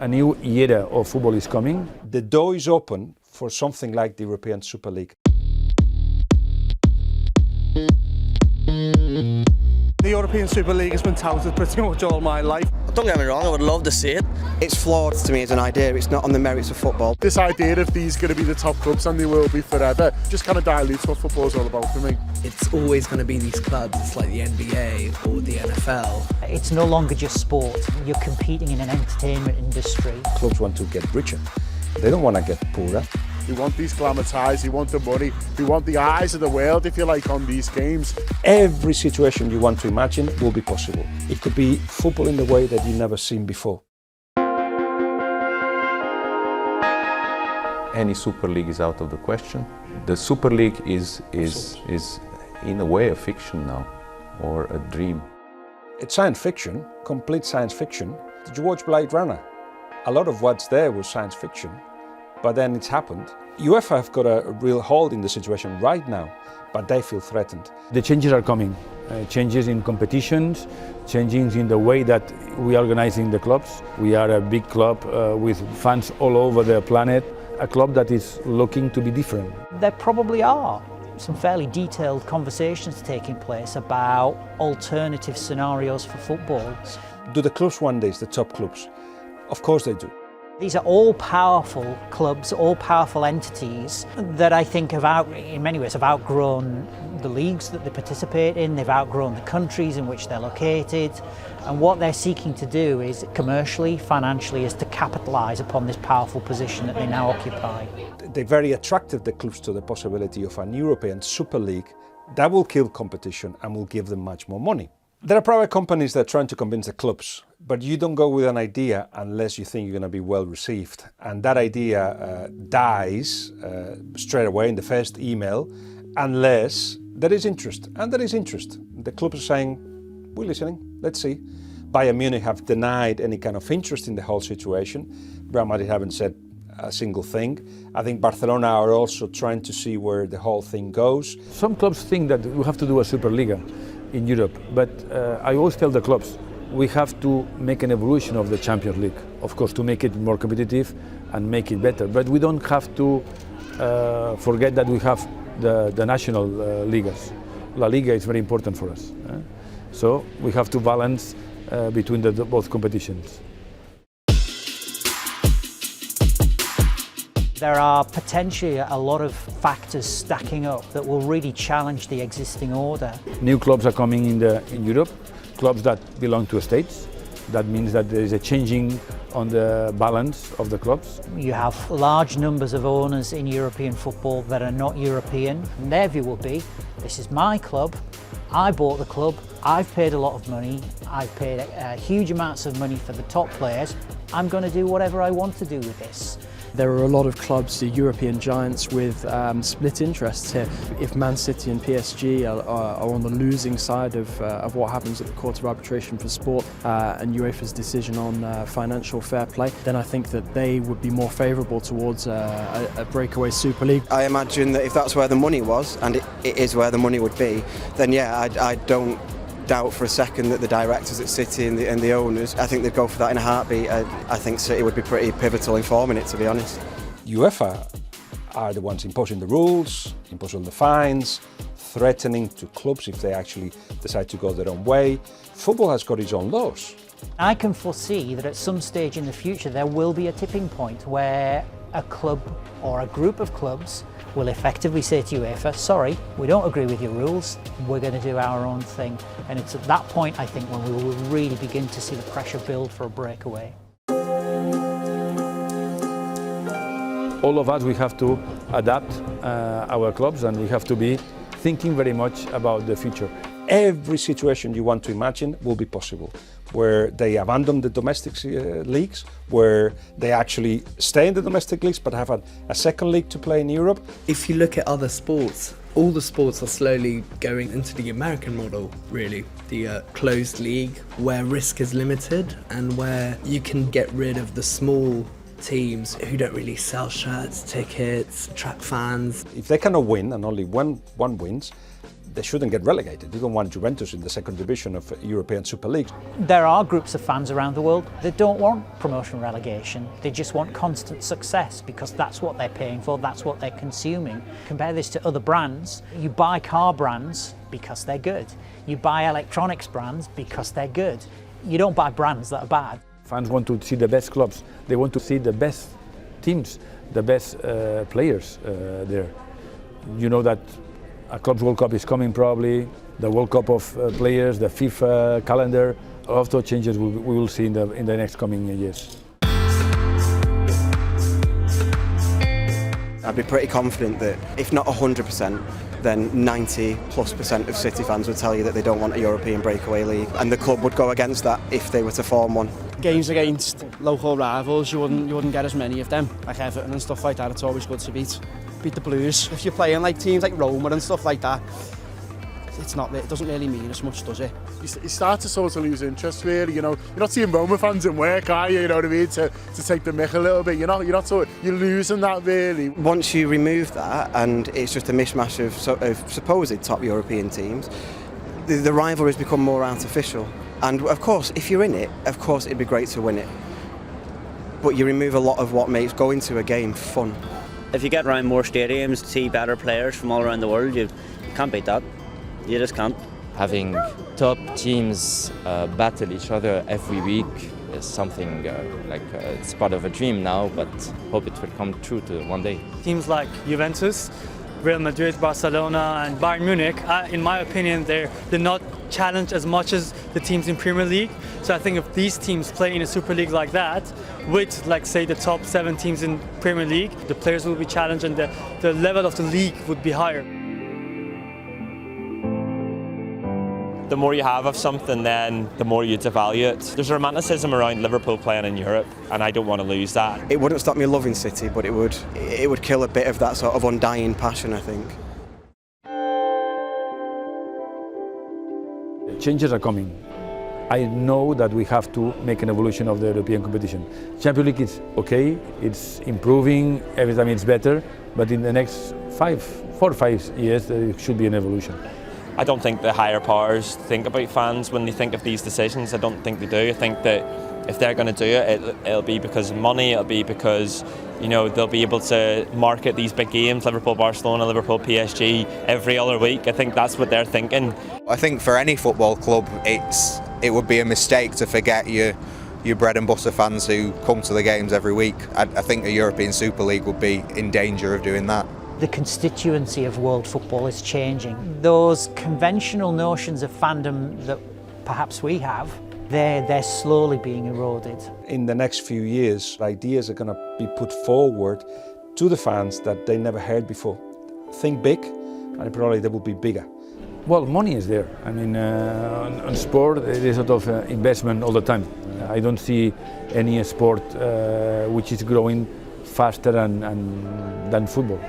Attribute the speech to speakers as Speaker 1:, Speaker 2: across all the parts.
Speaker 1: A new era of football is coming.
Speaker 2: The door is open for something like the European Super League.
Speaker 3: The European Super League has been touted pretty much all my life.
Speaker 4: Don't get me wrong, I would love to see it.
Speaker 5: It's flawed to me as an idea, it's not on the merits of football.
Speaker 3: This idea of these going to be the top clubs and they will be forever just kind of dilutes what football's all about for me.
Speaker 6: It's always going to be these clubs, it's like the NBA or the NFL.
Speaker 7: It's no longer just sport, you're competing in an entertainment industry.
Speaker 2: Clubs want to get richer, they don't want to get poorer.
Speaker 3: We want these glamour ties, we want the money, we want the eyes of the world, if you like, on these games.
Speaker 2: Every situation you want to imagine will be possible. It could be football in the way that you've never seen before.
Speaker 8: Any Super League is out of the question. The Super League is in a way a fiction now, or a dream.
Speaker 2: It's science fiction, complete science fiction. Did you watch Blade Runner? A lot of what's there was science fiction, but then it's happened. UEFA have got a real hold in the situation right now, but they feel threatened.
Speaker 1: The changes are coming. Changes in competitions, changes in the way that we are organizing the clubs. We are a big club with fans all over the planet, a club that is looking to be different.
Speaker 7: There probably are some fairly detailed conversations taking place about alternative scenarios for football.
Speaker 2: Do the clubs want this, the top clubs? Of course they do.
Speaker 7: These are all powerful clubs, all powerful entities that I think in many ways have outgrown the leagues that they participate in, they've outgrown the countries in which they're located, and what they're seeking to do is commercially, financially, is to capitalise upon this powerful position that they now occupy.
Speaker 2: They're very attractive, the clubs, to the possibility of an European Super League that will kill competition and will give them much more money. There are private companies that are trying to convince the clubs, but you don't go with an idea unless you think you're going to be well received. And that idea dies straight away in the first email unless there is interest. And there is interest. The clubs are saying, we're listening, let's see. Bayern Munich have denied any kind of interest in the whole situation. Real Madrid haven't said a single thing. I think Barcelona are also trying to see where the whole thing goes.
Speaker 1: Some clubs think that we have to do a Superliga in Europe, but I always tell the clubs, we have to make an evolution of the Champions League, of course, to make it more competitive and make it better. But we don't have to forget that we have the national leagues. La Liga is very important for us. So we have to balance between both competitions.
Speaker 7: There are potentially a lot of factors stacking up that will really challenge the existing order.
Speaker 1: New clubs are coming in Europe, clubs that belong to states. That means that there is a changing on the balance of the clubs.
Speaker 7: You have large numbers of owners in European football that are not European, and their view will be, this is my club, I bought the club, I've paid a lot of money, I've paid huge amounts of money for the top players, I'm going to do whatever I want to do with this.
Speaker 9: There are a lot of clubs, the European giants, with split interests here. If Man City and PSG are on the losing side of what happens at the Court of Arbitration for Sport and UEFA's decision on financial fair play, then I think that they would be more favourable towards a breakaway Super League.
Speaker 5: I imagine that if that's where the money was, and it is where the money would be, then yeah, I don't doubt for a second that the directors at City and the owners, I think they'd go for that in a heartbeat. I think City would be pretty pivotal in forming it, to be honest.
Speaker 2: UEFA are the ones imposing the rules, imposing the fines, threatening to clubs if they actually decide to go their own way. Football has got its own laws.
Speaker 7: I can foresee that at some stage in the future there will be a tipping point where a club or a group of clubs will effectively say to UEFA, sorry, we don't agree with your rules, we're going to do our own thing. And it's at that point, I think, when we will really begin to see the pressure build for a breakaway.
Speaker 1: All of us, we have to adapt our clubs, and we have to be thinking very much about the future.
Speaker 2: Every situation you want to imagine will be possible, where they abandon the domestic leagues, where they actually stay in the domestic leagues but have a second league to play in Europe.
Speaker 6: If you look at other sports, all the sports are slowly going into the American model, really. The closed league, where risk is limited and where you can get rid of the small teams who don't really sell shirts, tickets, attract fans.
Speaker 2: If they cannot win, and only one wins, they shouldn't get relegated. You don't want Juventus in the second division of European Super League.
Speaker 7: There are groups of fans around the world that don't want promotion relegation. They just want constant success because that's what they're paying for, that's what they're consuming. Compare this to other brands. You buy car brands because they're good. You buy electronics brands because they're good. You don't buy brands that are bad.
Speaker 1: Fans want to see the best clubs. They want to see the best teams, the best players there. You know that a Clubs World Cup is coming probably, the World Cup of players, the FIFA calendar. A lot of those changes we will see in the next coming years.
Speaker 5: I'd be pretty confident that if not 100%, then 90+% of City fans would tell you that they don't want a European breakaway league, and the club would go against that if they were to form one.
Speaker 10: Games against local rivals, you wouldn't get as many of them, like Everton and stuff like that. It's always good to beat the Blues. If you're playing like teams like Roma and stuff like that, it doesn't really mean as much, does it?
Speaker 3: You start to sort of lose interest, really. You know, you're not seeing Roma fans in work, are you? You know what I mean? To take the mick a little bit. You're losing that, really.
Speaker 5: Once you remove that, and it's just a mishmash of supposed top European teams, the rivalries become more artificial. And of course, if you're in it, of course it'd be great to win it. But you remove a lot of what makes going to a game fun.
Speaker 11: If you get around more stadiums to see better players from all around the world, you can't beat that. You just can't.
Speaker 12: Having top teams battle each other every week is something it's part of a dream now, but hope it will come true to one day.
Speaker 13: Teams like Juventus, Real Madrid, Barcelona and Bayern Munich, in my opinion, they're not challenged as much as the teams in Premier League. So I think if these teams play in a Super League like that, with like say the top 7 teams in Premier League, the players will be challenged and the level of the league would be higher.
Speaker 14: The more you have of something, then the more you devalue it. There's a romanticism around Liverpool playing in Europe, and I don't want to lose that.
Speaker 5: It wouldn't stop me loving City, but it would kill a bit of that sort of undying passion, I think.
Speaker 1: Changes are coming. I know that we have to make an evolution of the European competition. Champions League is okay, it's improving, every time it's better, but in the next 4 or 5 years there should be an evolution.
Speaker 14: I don't think the higher powers think about fans when they think of these decisions. I don't think they do. I think that if they're going to do it, it'll be because of money, it'll be because they'll be able to market these big games, Liverpool, Barcelona, Liverpool, PSG, every other week. I think that's what they're thinking.
Speaker 15: I think for any football club, it would be a mistake to forget your bread and butter fans who come to the games every week. I think a European Super League would be in danger of doing that.
Speaker 7: The constituency of world football is changing. Those conventional notions of fandom that perhaps we have, they're slowly being eroded.
Speaker 2: In the next few years, ideas are going to be put forward to the fans that they never heard before. Think big, and probably they will be bigger.
Speaker 1: Well, money is there. I mean, on sport, there is a lot of investment all the time. I don't see any sport which is growing faster than football.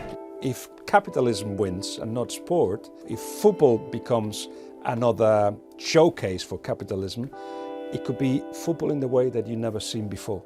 Speaker 2: If capitalism wins and not sport, if football becomes another showcase for capitalism, it could be football in the way that you've never seen before.